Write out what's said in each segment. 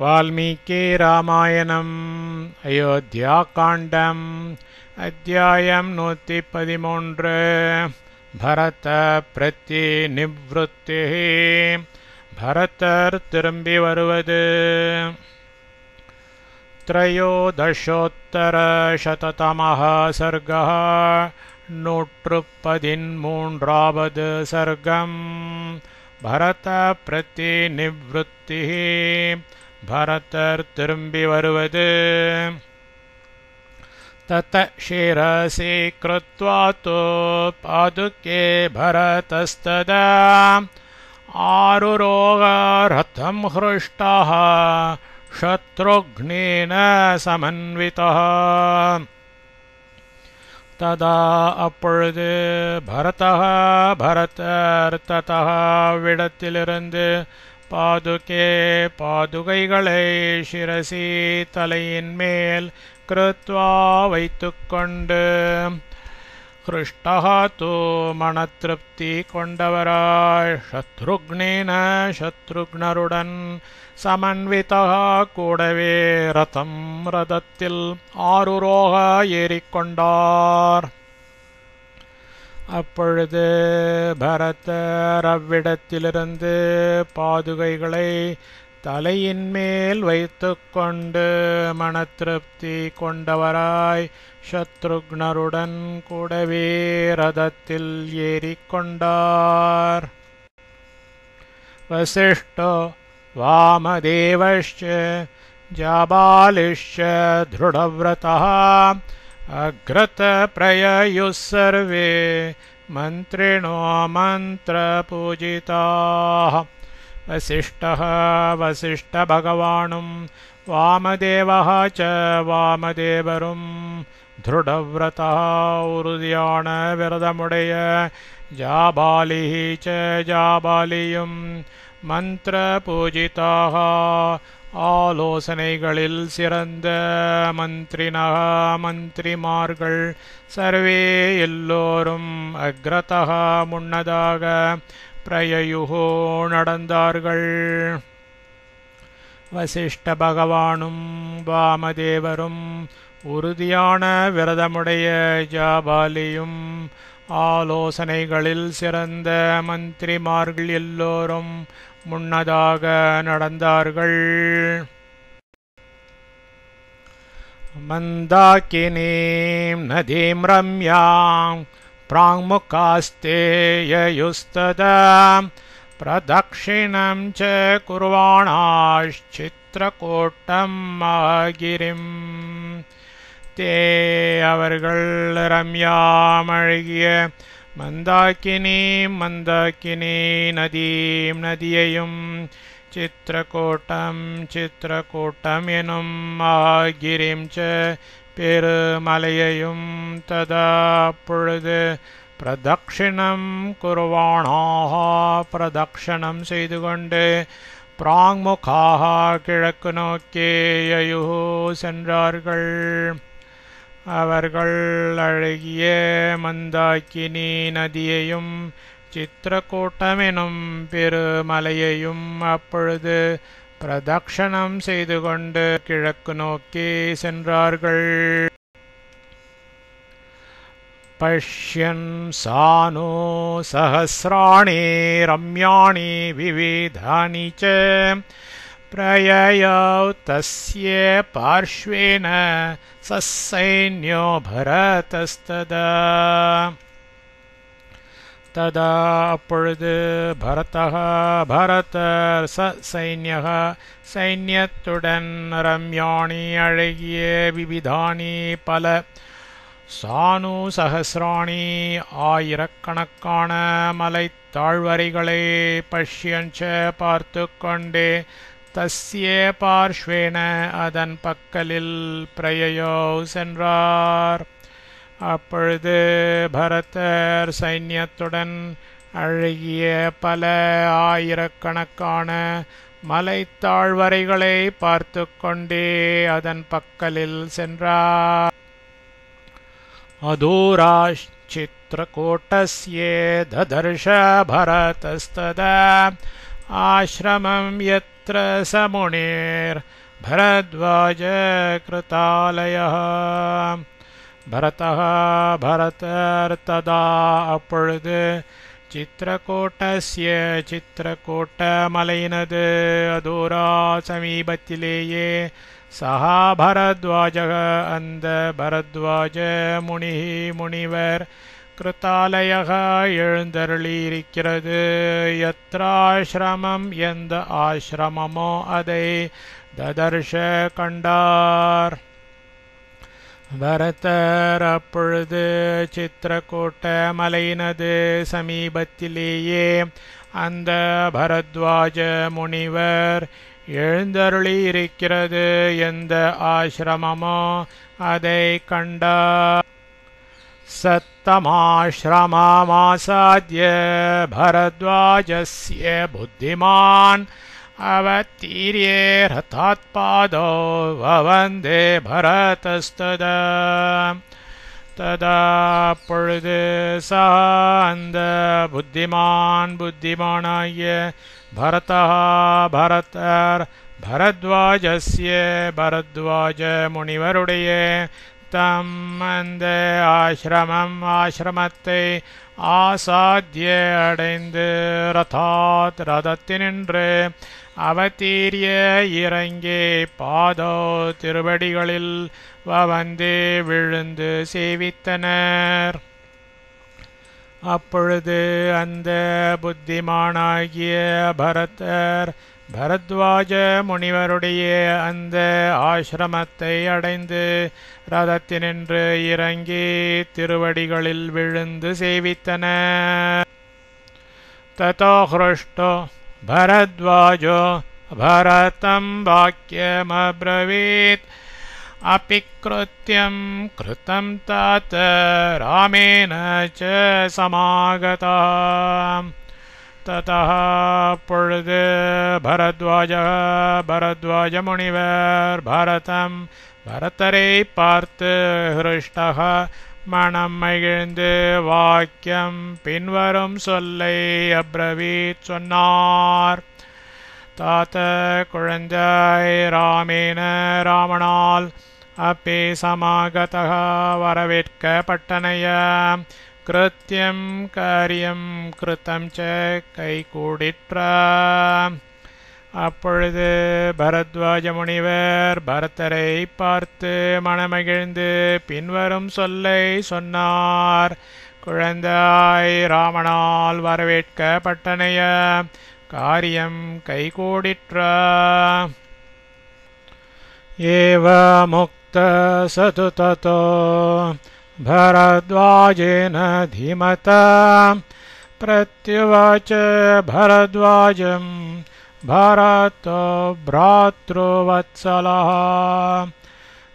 वाल्मीकि रामायणम् अयोध्याकाण्डम् अध्यायं 113 भरत प्रत्यनिवृत्तिः भरतर திரும்பி வருவது त्रयोदशोत्तरशततमः सर्गः 113வது सर्गम् भरत प्रत्यनिवृत्तिः भरतर திரும்பி வருவது तत शिरसि कृत्वा तु पादुके भरतस्तदा आरुरोह रथं हृष्टः शत्रुघ्नेन समन्वितः तदा அப்பொழுது பரதர் ததः விடத்திலிருந்து பாதுகைகளை சிரசி தலையின் மேல் கிருத்வா வைத்துக்கொண்டு ஹ்ருஷ்டः தூ மனத்திருப்தி கொண்டவராய் சத்ருக்னருடன் சமன்விதः கூடவே ரதத்தில் ஆருரோக ஏறிக்கொண்டார். அப்பொழுது பரதர் அவ்விடத்திலிருந்து பாதுகைகளை தலையின் மேல் வைத்துக்கொண்டு மனத்திருப்தி கொண்டவராய் சத்ருக்னருடன் கூடவே ரதத்தில் ஏறிக்கொண்டார். வசிஷ்டோ வாமதேவश्च जाबालिश्च दृढव्रतः अग्रत प्रययुः सर्वे मन्त्रिणो मन्त्रपूजिताः. वसिष्ठभगवानुं वामदेवः च वामदेवरुं दृढव्रतः उरुदियाण विरदमुடைய जाबालिः च जाबालियुं मन्त्रपूजिताः ஆலோசனைகளில் சிறந்த மந்திரிமார்கள் சர்வே எல்லோரும் அக்ரதः முன்னதாக பிரயயுஹோ நடந்தார்கள். வசிஷ்ட பகவானும் வாமதேவரும் உறுதியான விரதமுடைய ஜாபாலியும் ஆலோசனைகளில் சிறந்த மந்திரிமார்கள் எல்லோரும் முன்னதாக நடந்தார்கள். மந்தாகினீம் நதீம் ரம்யாம் प्राङ्मुखास्ते ययुस्तदा प्रदक्षिणं च कुर्वाणाश्चित्रकूटं महागिरिं. ते அவர்கள் ரம்யாமழகிய மந்தாகினி நதியையும் சித்திரக்கூட்டம் எனும் மகாகிரிம் ச பெருமலையையும் ததா அப்பொழுது பிரதக்ஷிணம் குர்வாணாக பிரதக்ஷணம் செய்து கொண்டு பிராங்முகாக கிழக்கு நோக்கி யயுஹு சென்றார்கள். அவர்கள் அழகிய மந்தாகினி நதியையும் சித்திரக்கூட்டம் எனும் பெருமலையையும் அப்பொழுது பிரதக்ஷணம் செய்து கொண்டு கிழக்கு நோக்கி சென்றார்கள். பஷ்யன் சானோ சஹஸ்ராணி ரம்யாணி விவிதானி ச பிரயயௌ தஸ்ய பார்ஷ்வேன சசைன்யோ பரதஸ்ததா. ததா அப்பொழுது பரதர் சைன்யத்துடன் ரம்யாணி அழகிய விவிதானி பல சானு சஹஸ்ராணி ஆயிரக்கணக்கான மலை தாழ்வரைகளை பஷ்யஞ்ச பார்த்து கொண்டே தஸ்ய பார்ஷ்வேன அதன் பக்கலில் பிரயயோ சென்றார். அப்பொழுது பரதர் சைன்யத்துடன் அழகிய பல ஆயிரக்கணக்கான மலைத்தாழ்வரைகளை பார்த்து கொண்டே அதன் பக்கலில் சென்றார். அதூராச்சித்ரகூட்டஸ்ய ததர்ஷ பரதஸ்ததா आश्रमं यत् तत्र स मुनिर्भरद्वाज कृतालयः भरतः भरतर्तदा அப்பொழுது சித்திரக்கூட்டஸ்ய சித்திரக்கூட்டமலையினது அதூரா சமீபத்திலேயே சஹா பரத்வாஜக அந்த பரத்வாஜ முனி முனிவர் கிருத்தாலயக எழுந்தருளியிருக்கிறது யத்ராசிரமம் எந்த ஆசிரமமோ அதை ததர்ஷ கண்டார் பரதர் அப்பொழுது சித்திரக்கூட்ட மலையினது சமீபத்திலேயே அந்த பரத்வாஜ முனிவர் எழுந்தருளியிருக்கிறது எந்த ஆசிரமமோ அதை கண்டார் சத்தமாஸ்ரமமாசாத்ய பரத்வாஜஸ்ய புத்திமான் அவதீர்யே ரதாத்பாதோ வவந்தே பரதஸ்ததா ததா அப்பொழுது சா அந்த புத்திமானாகிய பரதா பரதர் பரத்வாஜஸ்ய பரத்வாஜ முனிவருடைய தம் அந்த ஆசிரமத்தை ஆசாத்திய அடைந்து ரதத்தினின்று அவதீரிய இறங்கே பாதோ திருவடிகளில் வந்தே விழுந்து சேவித்தனர் அப்பொழுது அந்த புத்திமானாகிய பரதர் பரத்வாஜ முனிவருடைய அந்த ஆசிரமத்தை அடைந்து ரதத்தினின்று இறங்கி திருவடிகளில் விழுந்து சேவித்தனர் ததோ ஹ்ருஷ்டோ பரத்வாஜோ பரதம் வாக்கியமப்ரவீத் அபிக்ருத்யம் கிருதம் தாத் ராமேன ச சமாகதः ததः அப்பொழுது பரத்வாஜ முனிவர் பரதரை பார்த்து ஹ்ருஷ்டः மனம் மகிழ்ந்து வாக்கியம் பின்வரும் சொல்லை அப்ரவீத் சொன்னார் தாத்த குழந்தாய் ராமனால் அப்பே சமாகதः வரவேற்கப்பட்டனைய கிருத்தியம் காரியம் கிருத்தம் ச கைகூடிற்ற அப்பொழுது பரத்வாஜ முனிவர் பரதரை பார்த்து மனமகிழ்ந்து பின்வரும் சொல்லை சொன்னார் குழந்தாய் ராமனால் வரவேற்கப்பட்டனைய காரியம் கைகூடிற்ற ஏவ முக்த சது ததோ भरद्वाजेन धीमता प्रत्युवाच भरद्वाजं भरतो भ्रातृवत्सलः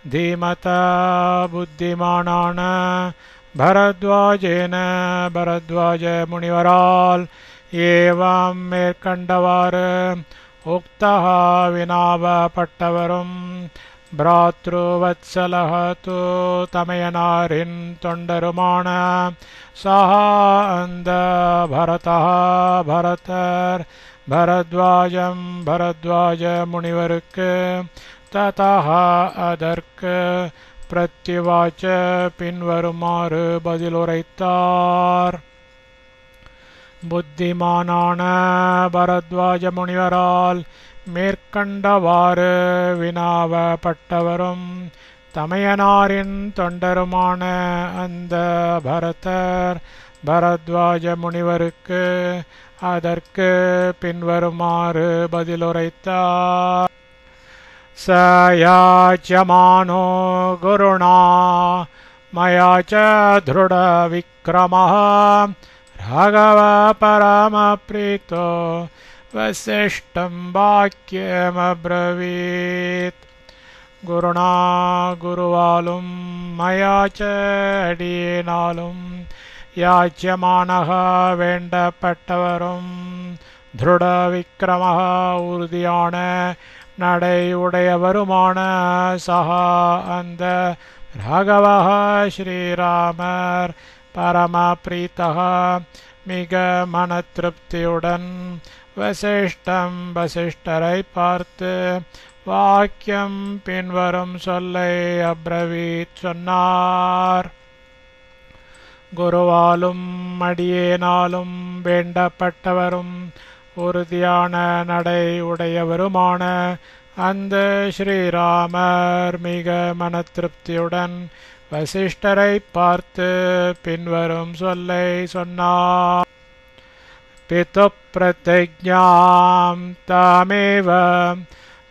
धीमता बुद्धिमानान भरद्वाजेन भरद्वाज मुनिवराल एवं மேற்கண்டவாறு उक्तः வினாவப்பட்டவரும் भ्रातृवत्सलः तु तमयनारिन् தொண்டருமான சஹா அந்த பரதः பரதர் பரத்வாஜம் பரத்வாஜ முனிவருக்கு ததः அதற்கு பிரத்யுவாச்ச பின்வருமாறு பதிலுரைத்தார் புத்திமானான பரத்வாஜ முனிவரால் மேற்கண்டவாறு வினாவப்பட்டவரும் தமயனாரின் தொண்டருமான அந்த பரதர் பரத்வாஜ முனிவருக்கு அதற்கு பின்வருமாறு பதிலுரைத்தார் ச யாச்யமானோ குருணா மயா ச திருட விக்ரமः ராகவ பரமப்ரீதோ வசிஷ்டம் வாக்கியமப்ரவீத் குருணா குருவாலும் மயாச்ச அடியினாலும் யாச்சியமானக வேண்டப்பட்டவரும் திருட விக்ரமக உறுதியான நடை உடையவருமான சஹா அந்த ராகவः ஸ்ரீராமர் பரம பிரீத்தக மிக மன திருப்தியுடன் வசிஷ்டம் வசிஷ்டரை பார்த்து வாக்கியம் பின்வரும் சொல்லை அப்ரவீத் சொன்னார். குருவாலும் அடியேனாலும் வேண்டப்பட்டவரும் உறுதியான நடை உடையவருமான அந்த ஸ்ரீராமர் மிக மன திருப்தியுடன் வசிஷ்டரை பார்த்து பின்வரும் சொல்லை சொன்னார். பிது பிரதிஜ்ஞாம் தாமேவ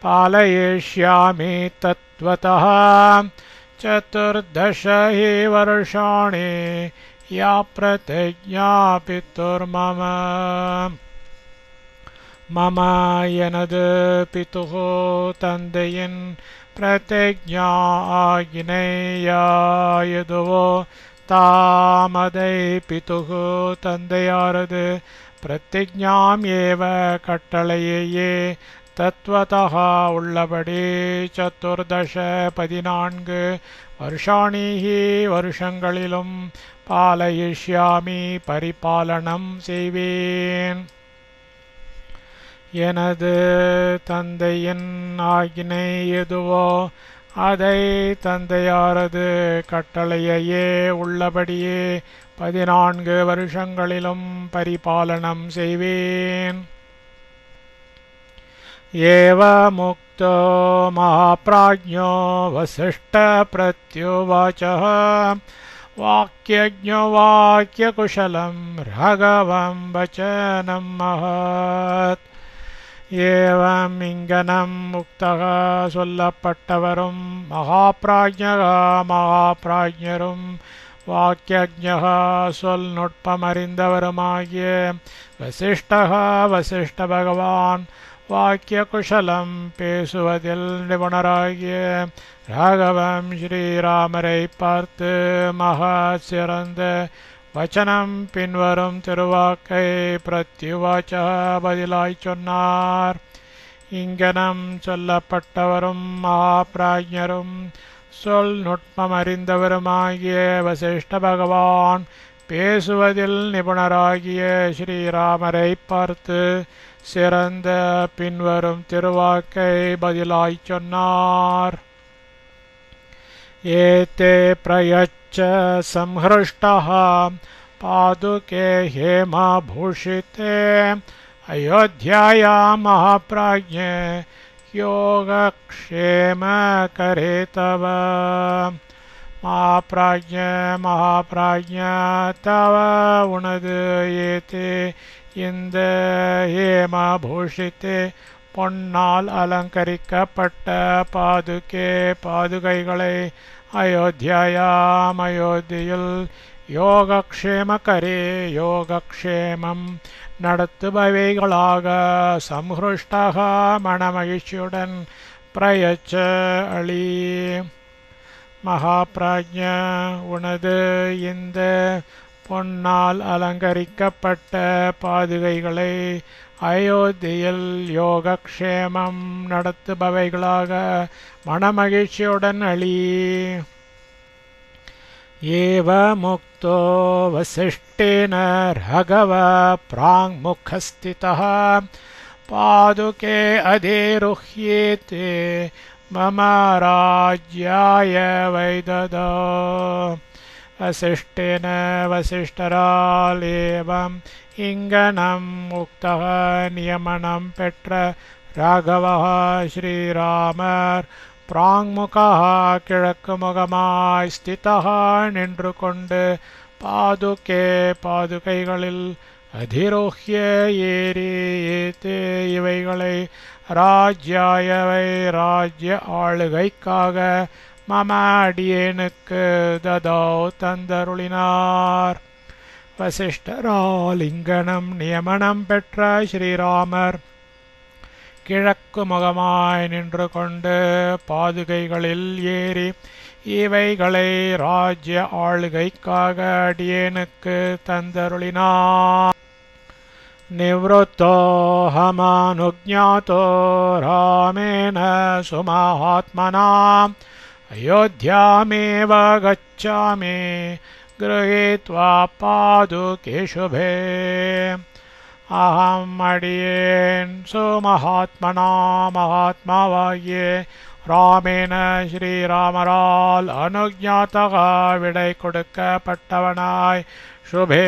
பாலயிஷ்யாமி தத்வதः சதுர்தச ஹி வருஷாணி யா பிரதிஜ்ஞா பிதுர்மம. மம எனது பிதுகு தந்தையின் பிரதிஜ்ஞா ஆகினையாயதுவோ தாமதை பிதுகு தந்தையாரது பிரதிஜ்ஞாம் ஏவ கட்டளையே தத்வதः உள்ளபடி சதுர்தச 14 வருஷாணிஹி வருஷங்களிலும் பாலயிஷ்யாமி பரிபாலனம் செய்வேன். எனது தந்தையின் ஆகினை எதுவோ அதை தந்தையாரது கட்டளையே உள்ளபடியே 14 வருஷங்களிலும் பரிபாலனம் செய்வேன். ஏவ முக்தோ மகாப்ராஜ்ஞோ வசிஷ்ட பிரத்யுவாச்சः வாக்யஜ்ஞோ வாக்யகுஷலம் ராகவம் வச்சனம் மகத். ஏவம் இங்கனம் முக்தக சொல்லப்பட்டவரும் மகாப்ராஜ்ஞரும் வாக்கியஜ்ஞ சொல் நுட்பமறிந்தவருமாகிய வசிஷ்டः வசிஷ்ட பகவான் வாக்கியகுஷலம் பேசுவதில் நிபுணராகிய ராகவம் ஸ்ரீராமரை பார்த்து மகா சிறந்த வச்சனம் பின்வரும் திருவாக்கை பிரத்யுவாச்ச பதிலாய் சொன்னார். இங்கனம் சொல்லப்பட்டவரும் மகாபிராஜ்ஞரும் சொல் நுட்பம் அறிந்தவருமாகிய வசிஷ்ட பகவான் பேசுவதில் நிபுணராகிய ஸ்ரீராமரை பார்த்து சிறந்த பின்வரும் திருவாக்கை பதிலாய் சொன்னார். ஏதே பிரயச்ச சம்ஹ்ருஷ்டः பாதுகே ஹேமபூஷிதே அயோத்தியாயாம் மகாப்ராஜ்ஞே யோகக்ஷேமகரே தவ. மகாப்ராஜ்ஞ தவ உனது ஏதே இந்த ஹேமபூஷித்தே பொன்னால் அலங்கரிக்கப்பட்ட பாதுகைகளை அயோத்தியில் யோகக்ஷேமகரே யோகக்ஷேமம் நடத்துபவைகளாக சம்ஹ்ருஷ்டக மனமகிழ்ச்சியுடன் பிரயச்ச அளி. மகாப்ராஜ்ஞ உனது இந்த பொன்னால் அலங்கரிக்கப்பட்ட பாதுகைகளை அயோத்தியில் யோகக்ஷேமம் நடத்துபவைகளாக மனமகிழ்ச்சியுடன் அளி. ஏவ முக்தோ வசிஷ்டேன ராகவ பிராங்முகஸ்திதः பாதுகே அதிருஹ்யேதே மம ராஜ்யாய வைததோ. வசிஷ்டேன வசிஷ்டரால் ஏவம் இங்கனம் முக்தः நியமனம் பெற்ற ராகவः ஸ்ரீராமர் பிராங்முகः கிழக்கு முகமாய் ஸ்திதः நின்று கொண்டு பாதுகே பாதுகைகளில் அதிரோஹ்ய ஏறி ஏதே இவைகளை ராஜ்யாயவை ராஜ்ய ஆளுகைக்காக மம அடியேனுக்கு ததோ தந்தருளினார். வசிஷ்டரால் இங்கனம் நியமனம் பெற்ற ஸ்ரீராமர் கிழக்கு முகமாய் நின்று கொண்டு பாதுகைகளில் ஏறி இவைகளை ராஜ்ய ஆளுகைக்காக அடியேனுக்கு தந்தருளினார். நிவ்ருத்தோஹமானுஜ்ஞாதோ ராமேன சுமஹாத்மனா அயோத்தியாமேவ கச்சாமி கிரஹீத்வா பாதுகே சுபே. அகம் அடியேன் சுமகாத்மனா மகாத்மாவாகிய ராமேன ஸ்ரீராமரால் அனுஜாதக விடை கொடுக்கப்பட்டவனாய் சுபே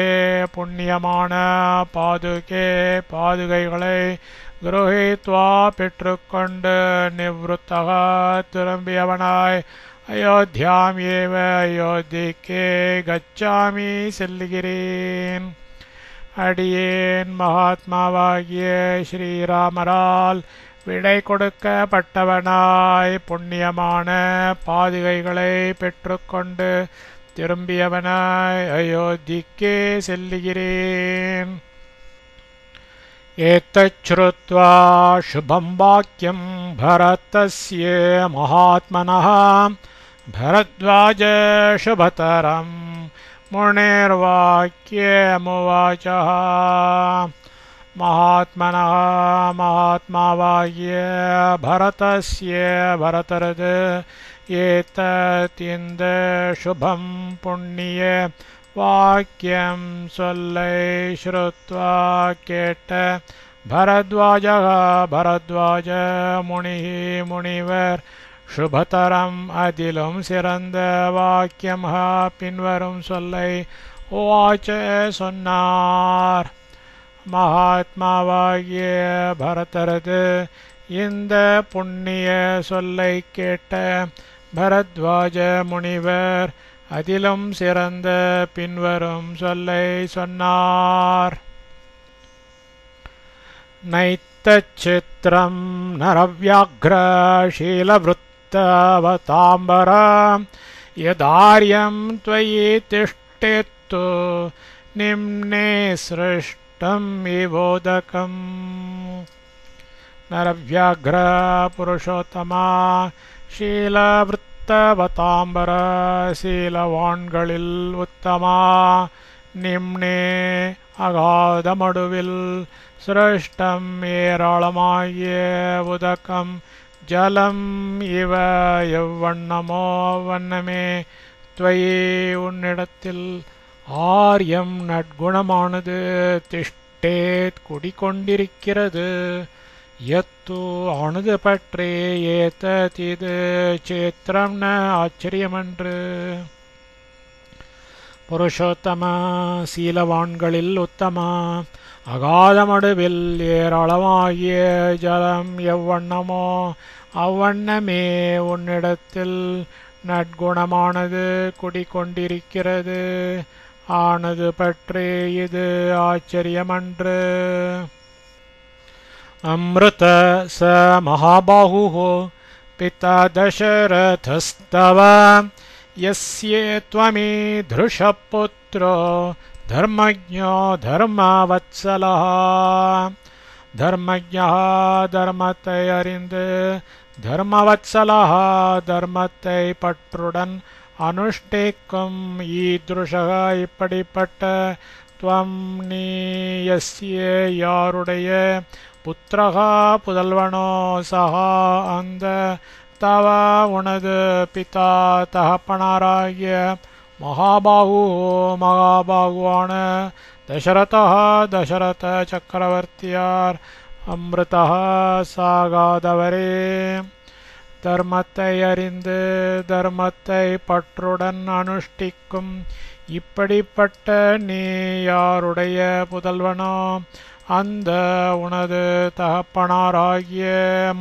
புண்ணியமான பாதுகைகளை குருஹித்வா பெற்றுக்கொண்டு நிவ்ருத்தக திரும்பியவனாய் அயோத்தியாம் ஏவ அயோத்திக்கே கச்சாமி செல்லுகிறேன். அடியேன் மகாத்மாவாகிய ஸ்ரீராமரால் விடை கொடுக்கப்பட்டவனாய் புண்ணியமான பாதுகைகளை பெற்றுக்கொண்டு திரும்பியவனாய் அயோத்திக்கே செல்லுகிறேன். ஏதச்ருத்வா சுபம் வாக்கியம் பரதஸ்ய மகாத்மனः பரத்வாஜ சுபதரம் முனிர்வாக்கியமுவாச்சः. மகாத்மனः மகாத்மாவாகிய பரதஸ்ய பரதரது ஏதத் இந்த சுபம் புண்ணிய வாக்கியம் சொல்லை ஸ்ருத்வா கேட்ட பரத்வாஜ முனிவர் சுபதரம் அதிலும் சிறந்த வாக்கியம் பின்வரும் சொல்லை உவாச்ச சொன்னார். மகாத்மாவாகிய பரதரது இந்த புண்ணிய சொல்லை கேட்ட பரத்வாஜ முனிவர் அதிலும் சிறந்த பின்வரும் சொல்லை சொன்னார். நைத்தச்சித்ரம் நரவ்யாக்ர ஷீலவ்ருத்தவதாம்பர யதார்யம் த்வயி திஷ்டேத்து நிம்னே சிருஷ்டம் இவோதகம். நரவ்யாக்ர புருஷோத்தமா ஷீலவ்ருத்தவதாம்பர சீலவான்களில் உத்தமா நிம்னே அகாதமடுவில் சிருஷ்டம் ஏராளமாகிய உதகம் ஜலம் இவ எவ்வண்ணமோ வண்ணமே துவயி உன்னிடத்தில் ஆர்யம் நற்குணமானது திஷ்டேத் குடிக்கொண்டிருக்கிறது. யத்து ஆனது பற்றே ஏதத் இது சேத்திரம் ந ஆச்சரியமன்று. புருஷோத்தம சீலவான்களில் உத்தமா அகாதமடுவில் ஏராளமாகிய ஜலம் எவ்வண்ணமோ அவ்வண்ணமே உன்னிடத்தில் நற்குணமானது குடிக்கொண்டிருக்கிறது. ஆனது பற்றே இது ஆச்சரியமன்று. அம்ருத ச மகாபாஹுः பிதா தசரதஸ்தவ யஸ்யே த்வமீதృஷபுத்ரோ தர்மஜ்ஞோ தர்மவத்சலः. தர்மஜ்ஞः தர்மத்தை அறிந்து தர்மவத்சலः தர்மத்தை பற்றுடன் அனுஷ்டிக்கும் ஈத்ருஷக இப்படிப்பட்ட துவம் நீ யஸ்ய யாருடைய புத்திரகா புதல்வனோ சகா அந்த தவ உனது பிதா தகப்பனாராகிய மகாபாகுவான தசரத சக்கரவர்த்தியார் அம்ருதா சாகாதவரே. தர்மத்தை அறிந்து தர்மத்தை பற்றுடன் அனுஷ்டிக்கும் இப்படிப்பட்ட நீ யாருடைய புதல்வனோ அந்த உனது தகப்பனாராகிய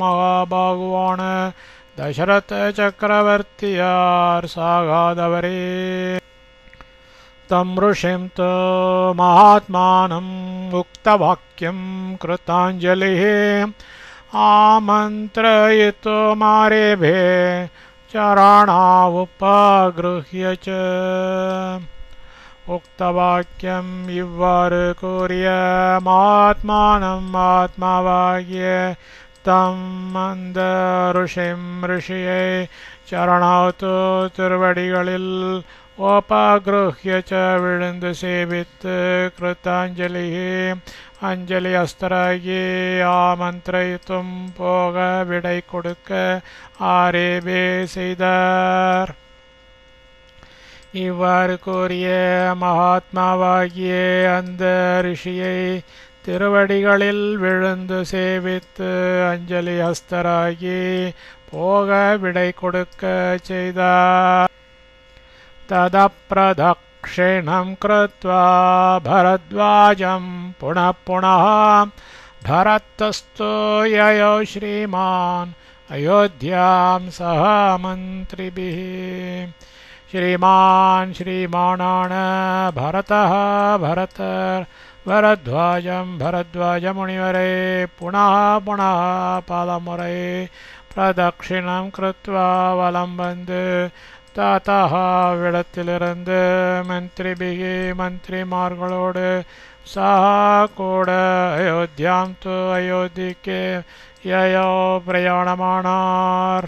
மகாபாகுவான தசரத சக்கரவர்த்தியார் சாகாதவரே. தம் ருஷிம் தோ மகாத்மானம் உக்தவாக்கியம் கிருதாஞ்சலிः ஆமந்த்ரயிதோ மாரேபே சரணாவுபக்ருஹ்ய ச. உக்தவாக்கியம் இவ்வாறு கூறிய மகாத்மானம் ஆத்மாவாகிய தம் அந்த ரிஷியை சரணாத்து திருவடிகளில் உபக்ருஹ்ய ச விழுந்து சேவித்து கிருத்தாஞ்சலி அஞ்சலி அஸ்தராகி ஆமந்திரயித்தும் போக விடை கொடுக்க ஆரேபே செய்தார். இவ்வாறு கூறிய மகாத்மாவாகிய அந்த ரிஷியை திருவடிகளில் விழுந்து சேவித்து அஞ்சலி ஹஸ்தராகி போக விடை கொடுக்க செய்தார். ததப்ரதக்ஷிணம் கிருத்வா பரத்வாஜம் புனः புனः பரத்தஸ்து யயோ ஸ்ரீமான் அயோத்தியாம் சஹ மந்திரிபிः. श्रीमानान भरतः भरद्वाजमुनिवरे पुनः पुनः पादमुरे प्रदक्षिणं कृत्वा वलं वந்து ततः விடத்திலிருந்து மந்திரிமார்களோடு சஹ கூட அயோத்தியாம் அயோத்திக்கு யயோ பிரயாணமானார்.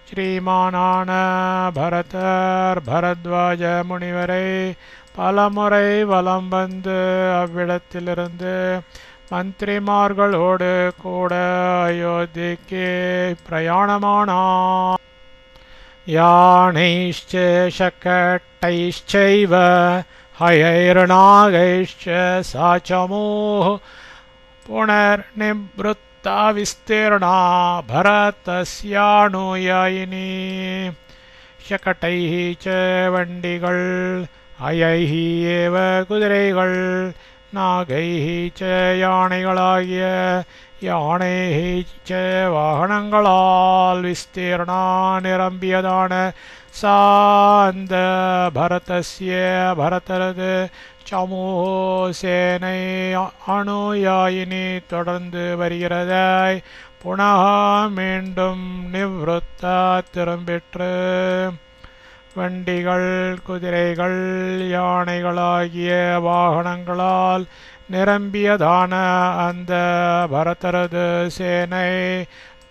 ஸ்ரீமானான பரத்வாஜ முனிவரை பலமுறை வலம் வந்து அவ்விடத்திலிருந்து மந்திரிமார்களோடு கூட அயோத்திக்கு பிரயாணமானார். யானைश्च शकटैश्चैव हयैर्नागैश्च साचमोः पुनर्निवृत्ता विस्तीर्णा भरतस्यानुयायिनी. शकटैः च वण्डिगळ் हयैः एव कुதிரைகள் नागैः च யானைகளாகிய யானைः च வாகனங்களால் விஸ்தீர்ணா நிரம்பியதான சா அந்த பரதரது சமூக சேனை அனுயாயினி தொடர்ந்து வருகிறதாய் புனः மீண்டும் நிவ்ருத்தா திரும்பிற்று. வண்டிகள் குதிரைகள் யானைகளாகிய வாகனங்களால் நிரம்பியதான அந்த பரதரது சேனை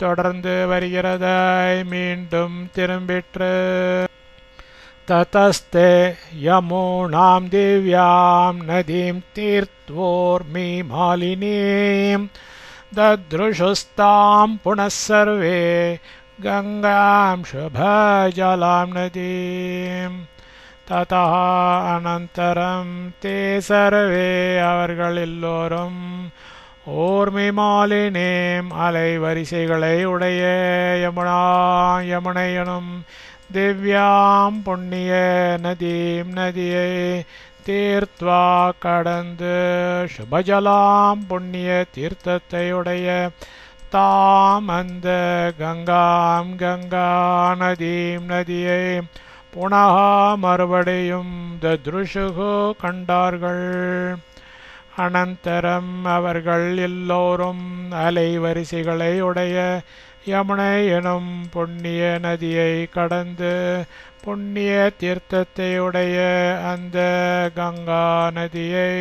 தொடர்ந்து வருகிறதாய் மீண்டும் திரும்பிற்று. ततस्ते यमुनां दिव्यां नदीं तीर्थोर्मिमालिनीं ददृशुस्तां पुनः सर्वे गंगां शुभजलां नदीं. ततः अनन्तरं ते सर्वे அவர்கள் எல்லோரும் ஓர்மிமாலினீம் அலைவரிசைகளை உடைய யமுனை எனும் திவ்யாம் புண்ணிய நதீம் நதியை தீர்த்வா கடந்து சுபஜலாம் புண்ணிய தீர்த்தத்தை உடைய தாம் அந்த கங்கா நதீம் நதியை புனः மறுபடியும் தத்ருஷுகு கண்டார்கள். அனந்தரம் அவர்கள் எல்லோரும் அலைவரிசைகளை உடைய யமுனை எனும் புண்ணிய நதியை கடந்து புண்ணிய தீர்த்தத்தை உடைய அந்த கங்கா நதியை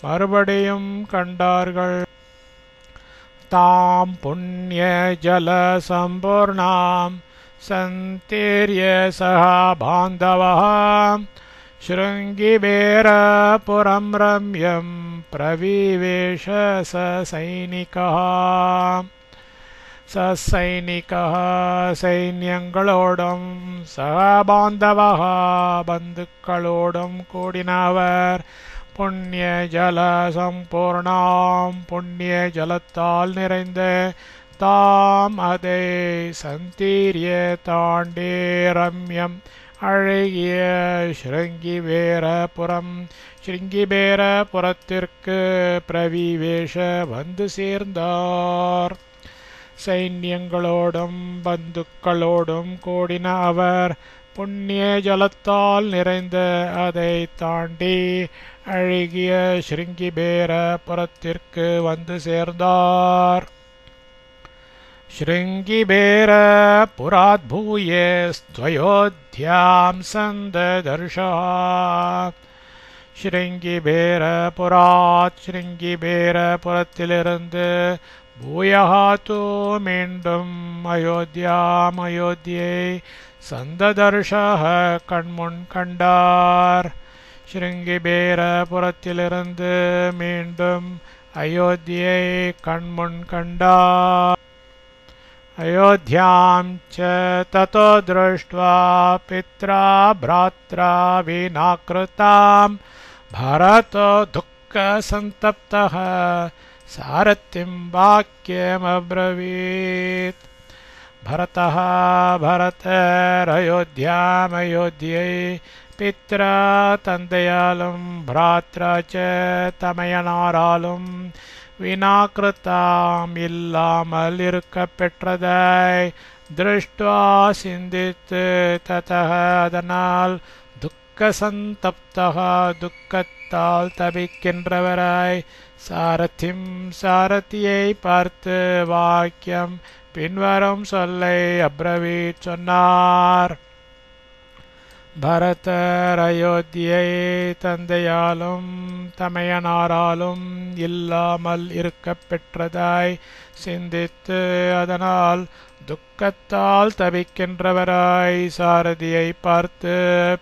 மறுபடியும் கண்டார்கள். தாம் புண்ணிய ஜல சம்பூர்ணாம் சந்தீர்ய சஹா பாந்தவः ஸ்ருங்கிபேரபுரம் ரம்யம் பிரவிவேஷ சசைனிகः சைன்யங்களோடும் சகபாந்தவः பந்துக்களோடும் கூடினவர் புண்ணிய ஜல சம்பூர்ணாம் புண்ணிய ஜலத்தால் நிறைந்த தாம் அதை சந்தீரிய தாண்டி ரம்யம் அழகிய ஸ்ருங்கிபேரபுரத்திற்கு பிரவிவேஷ வந்து சேர்ந்தார். சைன்யங்களோடும் பந்துக்களோடும் கூடின அவர் புண்ணிய ஜலத்தால் நிறைந்த அதை தாண்டி அழகிய ஸ்ருங்கிபேரபுரத்திற்கு வந்து சேர்ந்தார். ஸ்ருங்கிபேரபுராத் பூய ஸ்த்வயோத்யாம் சந்ததர்ஷः. ஸ்ருங்கிபேரபுரத்திலிருந்து பூயஹா தூ மீண்டும் அயோத்தியை சந்ததர்ஷः கண்முன் கண்டார். ஸ்ருங்கிபேரபுரத்திலிருந்து மீண்டும் அயோத்தியை கண்முன் கண்டார். अयोध्यां च ततो दृष्ट्वा पित्रा भ्रात्रा विनाकृतां भरतो दुःख दुःखसन्तप्तः सारथिं वाक्यमब्रवीत्। भरतः भरतरयोध्यामयोध्यै पित्रा तन्दयालं भ्रात्रा च तमयनाराலும் வினாக்கிருத்தாம் இல்லாமல் இருக்கப் பெற்றதாய் திருஷ்டுவா சிந்தித்து ததः அதனால் துக்கசந்தப்தः துக்கத்தால் தபிக்கின்றவராய் சாரதிம் சாரதியை பார்த்து வாக்கியம் பின்வரும் சொல்லை அப்ரவீத் சொன்னார். பரதர் அயோத்தியை தந்தையாலும் தமையனாராலும் இல்லாமல் இருக்கப் பெற்றதாய் சிந்தித்து அதனால் துக்கத்தால் தவிக்கின்றவராய் சாரதியை பார்த்து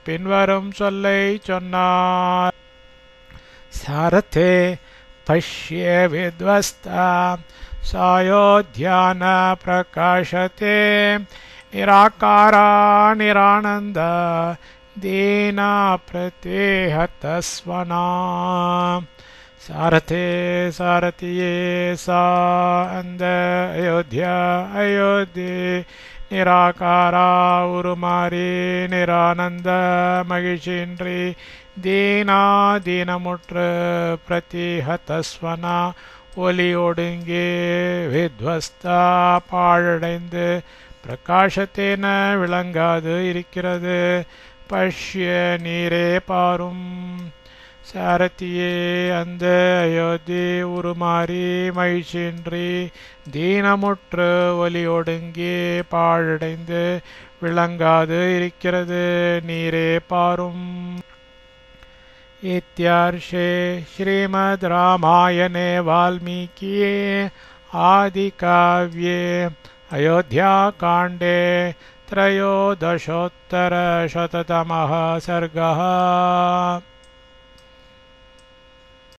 பின்வரும் சொல்லை சொன்னார். சாரதே பஷ்ய வித்வஸ்தா சாயோத்யான பிரகாசதே நிராகாரா நிரானந்த दीना प्रत्येहतस्वना। सारथे सारथिये सा अंद अयोध्या अयोध्ये निराकारा उरुमारी निरानंद मगिषिंद्री दीना दीनमुट्र प्रतिहतस्वना ஒலியோடுங்கே வித்வஸ்தா பாழடைந்து பிரகாசத்தேன விளங்காது இருக்கிறது. பஷ்ய நீரே பாரும். சாரதியே அந்த அயோத்தி உருமாறி மகிழ்ச்சியின்றி தீனமுற்று ஒலியோடுங்கே பாழடைந்து விளங்காது இருக்கிறது. நீரே பாரும். इत्यार्षे श्रीमद् रामायणे वाल्मीकिये आदिकाव्ये अयोध्याकाण्डे त्रयोदशोत्तरशततमः सर्गः।